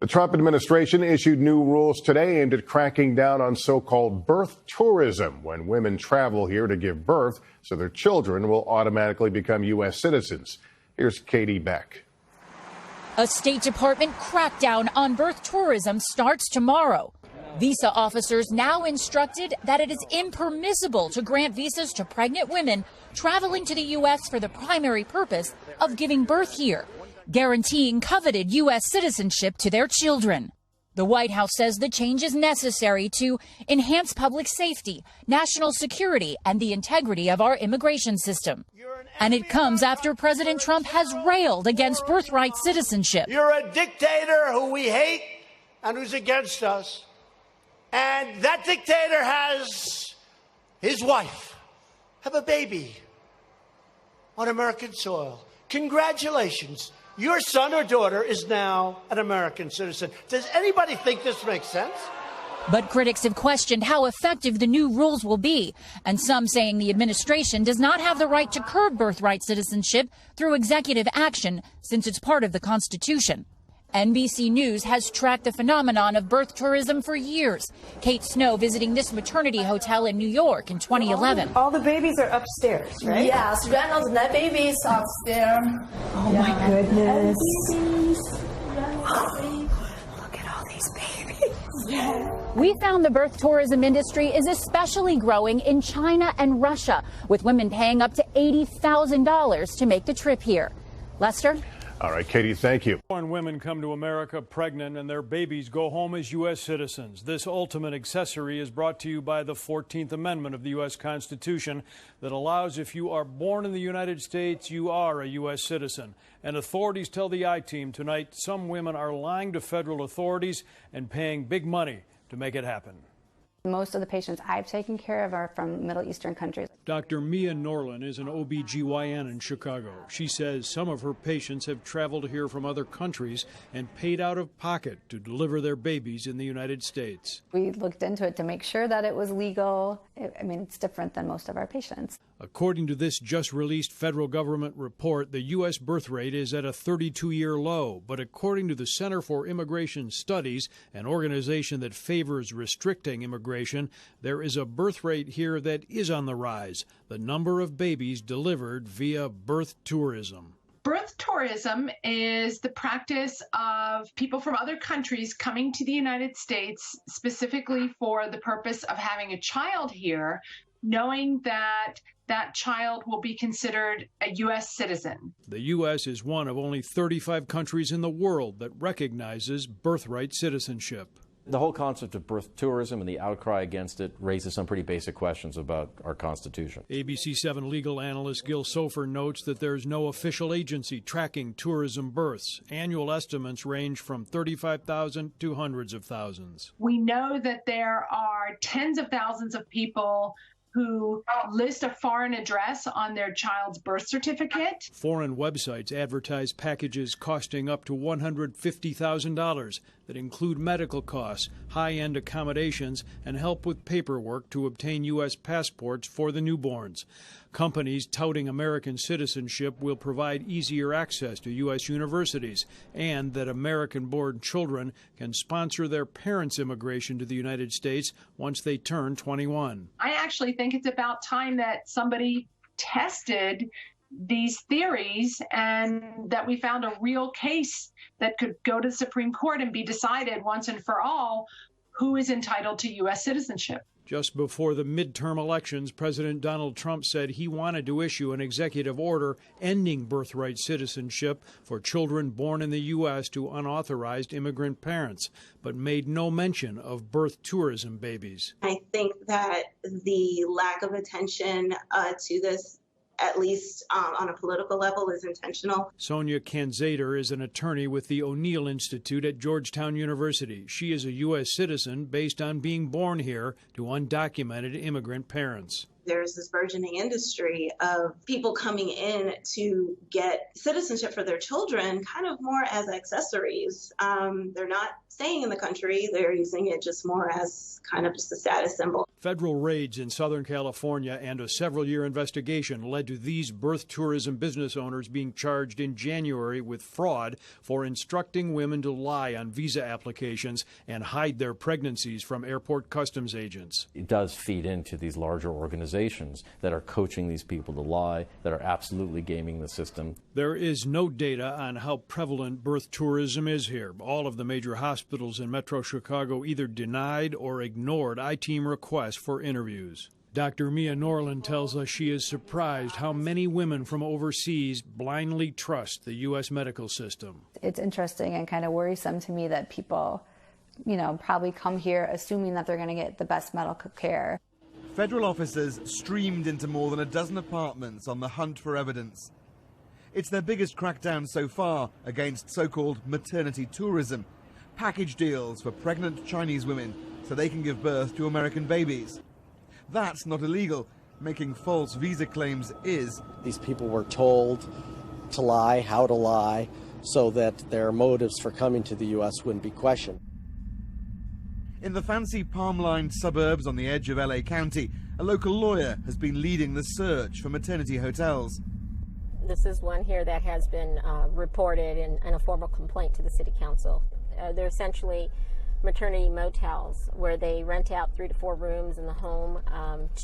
The Trump administration issued new rules today aimed at cracking down on so-called birth tourism, when women travel here to give birth so their children will automatically become U.S. citizens. Here's Katie Beck. A State Department crackdown on birth tourism starts tomorrow. Visa officers now instructed that it is impermissible to grant visas to pregnant women traveling to the U.S. for the primary purpose of giving birth here, guaranteeing coveted U.S. citizenship to their children. The White House says the change is necessary to enhance public safety, national security, and the integrity of our immigration system. And it comes after President Trump has railed against birthright citizenship. You're a dictator who we hate and who's against us. And that dictator has his wife have a baby on American soil. Congratulations. Your son or daughter is now an American citizen. Does anybody think this makes sense? But critics have questioned how effective the new rules will be, and some saying the administration does not have the right to curb birthright citizenship through executive action since it's part of the Constitution. NBC News has tracked the phenomenon of birth tourism for years. Kate Snow visiting this maternity hotel in New York in 2011. All the babies are upstairs, right? Yes, Reynolds and that baby is upstairs. Oh my goodness. Look at all these babies. We found the birth tourism industry is especially growing in China and Russia, with women paying up to $80,000 to make the trip here. Lester? All right, Katie, thank you. Foreign women come to America pregnant and their babies go home as U.S. citizens. This ultimate accessory is brought to you by the 14th Amendment of the U.S. Constitution that allows, if you are born in the United States, you are a U.S. citizen. And authorities tell the I-Team tonight some women are lying to federal authorities and paying big money to make it happen. Most of the patients I've taken care of are from Middle Eastern countries. Dr. Mia Norlin is an OB/GYN in Chicago. She says some of her patients have traveled here from other countries and paid out of pocket to deliver their babies in the United States. We looked into it to make sure that it was legal. It's different than most of our patients. According to this just-released federal government report, the U.S. birth rate is at a 32-year low. But according to the Center for Immigration Studies, an organization that favors restricting immigration, there is a birth rate here that is on the rise. The number of babies delivered via birth tourism. Birth tourism is the practice of people from other countries coming to the United States specifically for the purpose of having a child here, knowing that that child will be considered a U.S. citizen. The U.S. is one of only 35 countries in the world that recognizes birthright citizenship. The whole concept of birth tourism and the outcry against it raises some pretty basic questions about our Constitution. ABC 7 legal analyst Gil Sofer notes that there's no official agency tracking tourism births. Annual estimates range from 35,000 to hundreds of thousands. We know that there are tens of thousands of people who list a foreign address on their child's birth certificate. Foreign websites advertise packages costing up to $150,000 that include medical costs, high-end accommodations, and help with paperwork to obtain U.S. passports for the newborns. Companies touting American citizenship will provide easier access to U.S. universities, and that American-born children can sponsor their parents' immigration to the United States once they turn 21. I actually think it's about time that somebody tested these theories and that we found a real case that could go to the Supreme Court and be decided once and for all who is entitled to U.S. citizenship. Just before the midterm elections, President Donald Trump said he wanted to issue an executive order ending birthright citizenship for children born in the U.S. to unauthorized immigrant parents, but made no mention of birth tourism babies. I think that the lack of attention to this, at least on a political level, is intentional. Sonia Kanzader is an attorney with the O'Neill Institute at Georgetown University. She is a U.S. citizen based on being born here to undocumented immigrant parents. there's this burgeoning industry of people coming in to get citizenship for their children kind of more as accessories. They're not staying in the country, they're using it just more as kind of just a status symbol. Federal raids in Southern California and a several-year investigation led to these birth tourism business owners being charged in January with fraud for instructing women to lie on visa applications and hide their pregnancies from airport customs agents. It does feed into these larger organizations that are coaching these people to lie, that are absolutely gaming the system. There is no data on how prevalent birth tourism is here. All of the major hospitals in Metro Chicago either denied or ignored I-Team requests for interviews. Dr. Mia Norland tells us she is surprised how many women from overseas blindly trust the U.S. medical system. It's interesting and kind of worrisome to me that people, probably come here assuming that they're going to get the best medical care. Federal officers streamed into more than a dozen apartments on the hunt for evidence. It's their biggest crackdown so far against so-called maternity tourism, package deals for pregnant Chinese women so they can give birth to American babies. That's not illegal. Making false visa claims is. These people were told to lie, how to lie, so that their motives for coming to the U.S. wouldn't be questioned. In the fancy palm-lined suburbs on the edge of LA County, a local lawyer has been leading the search for maternity hotels. This is one here that has been reported in a formal complaint to the City Council. They're essentially maternity motels where they rent out 3 to 4 rooms in the home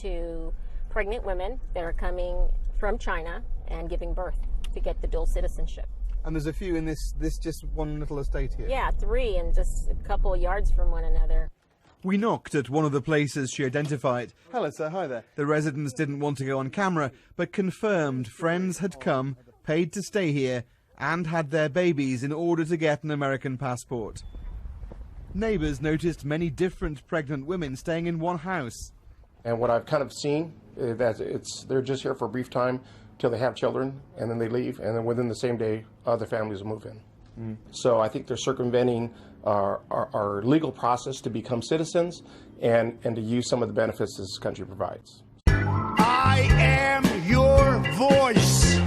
to pregnant women that are coming from China and giving birth to get the dual citizenship. And there's a few in this just one little estate here? Yeah, 3 and just a couple yards from one another. We knocked at one of the places she identified. Hello, sir. Hi there. The residents didn't want to go on camera, but confirmed friends had come, paid to stay here, and had their babies in order to get an American passport. Neighbours noticed many different pregnant women staying in one house. And what I've kind of seen is that they're just here for a brief time till they have children, and then they leave, and then within the same day, other families will move in. So I think they're circumventing our legal process to become citizens and to use some of the benefits this country provides. I am your voice.